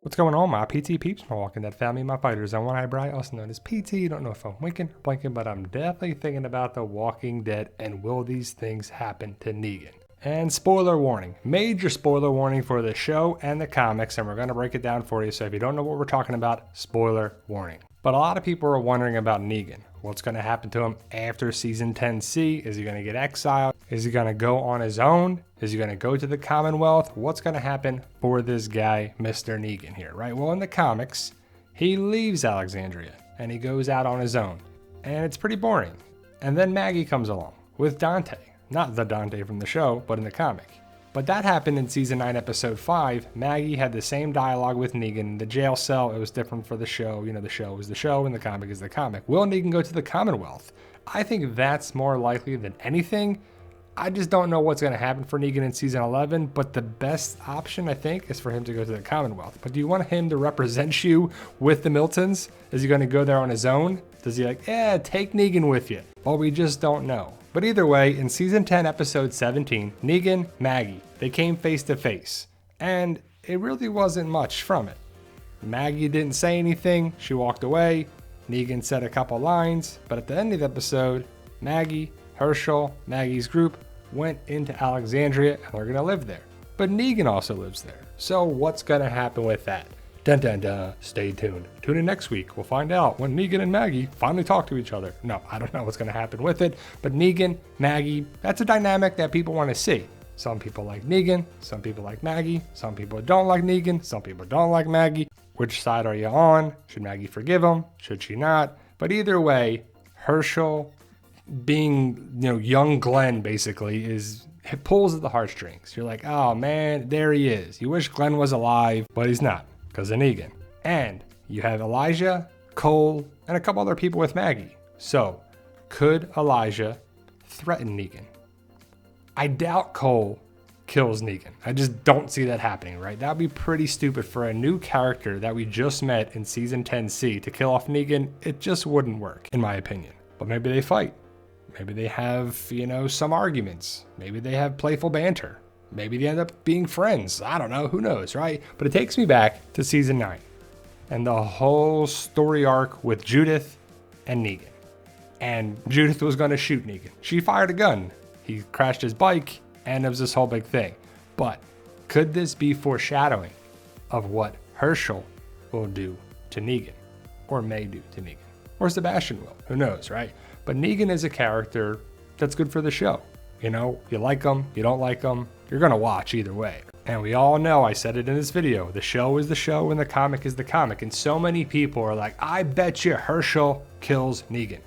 What's going on, my PT peeps, my Walking Dead family, my fighters? I'm One Eye Bri, also known as PT. You don't know if I'm winking or blinking, but I'm definitely thinking about The Walking Dead and will these things happen to Negan? And spoiler warning, major spoiler warning for the show and the comics, and we're going to break it down for you. So if you don't know what we're talking about, spoiler warning. But a lot of people are wondering about Negan. What's going to happen to him after season 10C? Is he going to get exiled? Is he going to go on his own? Is he going to go to the Commonwealth? What's going to happen for this guy, Mr. Negan here, right? Well, in the comics, he leaves Alexandria and he goes out on his own. And it's pretty boring. And then Maggie comes along with Dante. Not the Dante from the show, but in the comic. But that happened in season 9, episode 5. Maggie had the same dialogue with Negan in the jail cell. It was different for the show. You know, the show is the show and the comic is the comic. Will Negan go to the Commonwealth? I think that's more likely than anything. I just don't know what's going to happen for Negan in season 11, but the best option, I think, is for him to go to the Commonwealth. But do you want him to represent you with the Miltons? Is he going to go there on his own? Does he take Negan with you? Well, we just don't know. But either way, in season 10, episode 17, Negan, Maggie, they came face to face. And it really wasn't much from it. Maggie didn't say anything. She walked away. Negan said a couple lines. But at the end of the episode, Maggie, Herschel, Maggie's group went into Alexandria and they're going to live there. But Negan also lives there. So what's going to happen with that? Dun dun dun. Stay tuned. Tune in next week. We'll find out when Negan and Maggie finally talk to each other. No, I don't know what's going to happen with it. But Negan, Maggie, that's a dynamic that people want to see. Some people like Negan. Some people like Maggie. Some people don't like Negan. Some people don't like Maggie. Which side are you on? Should Maggie forgive him? Should she not? But either way, Herschel being, young Glenn basically it pulls at the heartstrings. You're like, oh man, there he is. You wish Glenn was alive, but he's not because of Negan. And you have Elijah, Cole, and a couple other people with Maggie. So could Elijah threaten Negan? I doubt Cole kills Negan. I just don't see that happening, right? That would be pretty stupid for a new character that we just met in season 10C to kill off Negan. It just wouldn't work, in my opinion. But maybe they fight. Maybe they have, some arguments. Maybe they have playful banter. Maybe they end up being friends. I don't know. Who knows, right? But it takes me back to season 9 and the whole story arc with Judith and Negan. And Judith was going to shoot Negan. She fired a gun. He crashed his bike and it was this whole big thing. But could this be foreshadowing of what Herschel will do to Negan or may do to Negan? Or Sebastian will? Who knows, right? But Negan is a character that's good for the show. You like him, you don't like him, you're going to watch either way. And we all know, I said it in this video, the show is the show and the comic is the comic. And so many people are like, I bet you Herschel kills Negan.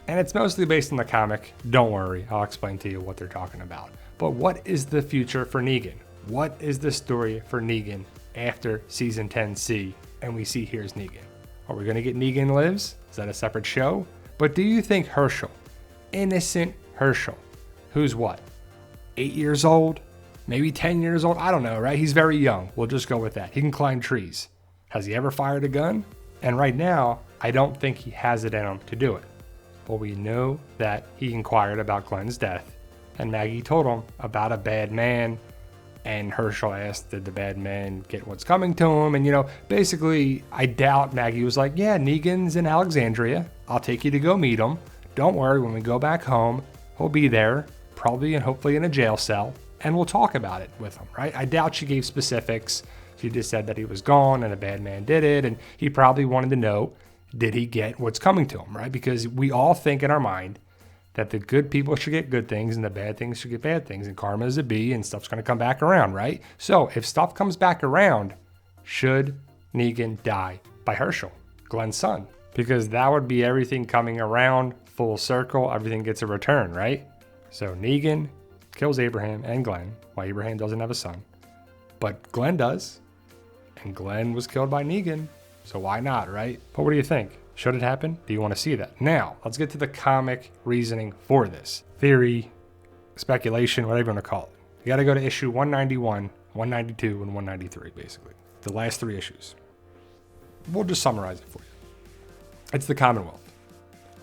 And it's mostly based on the comic. Don't worry, I'll explain to you what they're talking about. But what is the future for Negan? What is the story for Negan after season 10C? And we see here's Negan. Are we going to get Negan Lives? Is that a separate show? But do you think Herschel, innocent Herschel, who's what, 8 years old, maybe 10 years old? I don't know, right? He's very young. We'll just go with that. He can climb trees. Has he ever fired a gun? And right now, I don't think he has it in him to do it. But we know that he inquired about Glenn's death, and Maggie told him about a bad man, and Herschel asked, did the bad man get what's coming to him? And, basically, I doubt Maggie was like, yeah, Negan's in Alexandria. I'll take you to go meet him. Don't worry, when we go back home, he'll be there, probably and hopefully in a jail cell, and we'll talk about it with him, right? I doubt she gave specifics. She just said that he was gone and a bad man did it, and he probably wanted to know, did he get what's coming to him, right? Because we all think in our mind that the good people should get good things and the bad things should get bad things, and karma is a bee and stuff's going to come back around, right? So if stuff comes back around, should Negan die by Herschel, Glenn's son? Because that would be everything coming around, full circle, everything gets a return, right? So Negan kills Abraham and Glenn. Well, Abraham doesn't have a son, but Glenn does, and Glenn was killed by Negan, so why not, right? But what do you think? Should it happen? Do you want to see that? Now, let's get to the comic reasoning for this. Theory, speculation, whatever you want to call it. You got to go to issue 191, 192, and 193, basically. The last 3 issues. We'll just summarize it for you. It's the Commonwealth.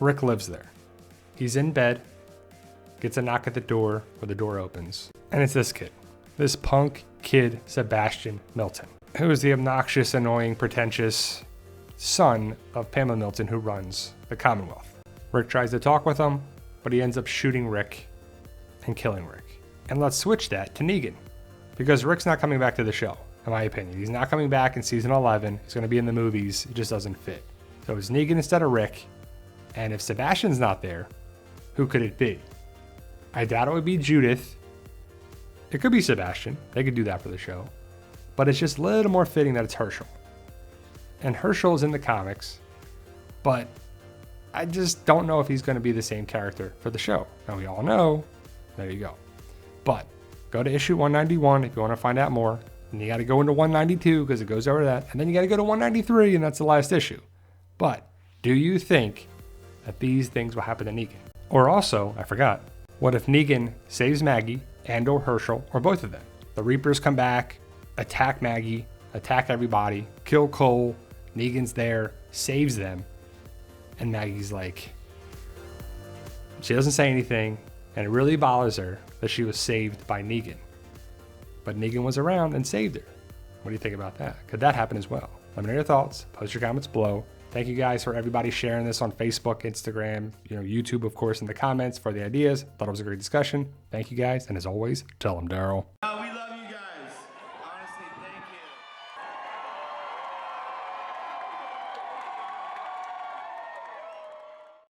Rick lives there. He's in bed, gets a knock at the door, or the door opens, and it's this kid. This punk kid, Sebastian Milton. who is the obnoxious, annoying, pretentious son of Pamela Milton who runs the Commonwealth. Rick tries to talk with him, but he ends up shooting Rick and killing Rick. And let's switch that to Negan, because Rick's not coming back to the show, in my opinion. He's not coming back in season 11. He's going to be in the movies. It just doesn't fit. So it's Negan instead of Rick. And if Sebastian's not there, who could it be? I doubt it would be Judith. It could be Sebastian. They could do that for the show. But it's just a little more fitting that it's Herschel. And Herschel's in the comics, but I just don't know if he's going to be the same character for the show. Now we all know, there you go. But go to issue 191 if you want to find out more. And you got to go into 192 because it goes over that. And then you got to go to 193 and that's the last issue. But do you think that these things will happen to Negan? Or also, I forgot, what if Negan saves Maggie and or Herschel or both of them? The Reapers come back, attack Maggie, attack everybody, kill Cole. Negan's there, saves them. And Maggie's like, she doesn't say anything. And it really bothers her that she was saved by Negan. But Negan was around and saved her. What do you think about that? Could that happen as well? Let me know your thoughts. Post your comments below. Thank you guys for everybody sharing this on Facebook, Instagram, YouTube, of course, in the comments for the ideas. Thought it was a great discussion. Thank you guys. And as always, tell them Daryl.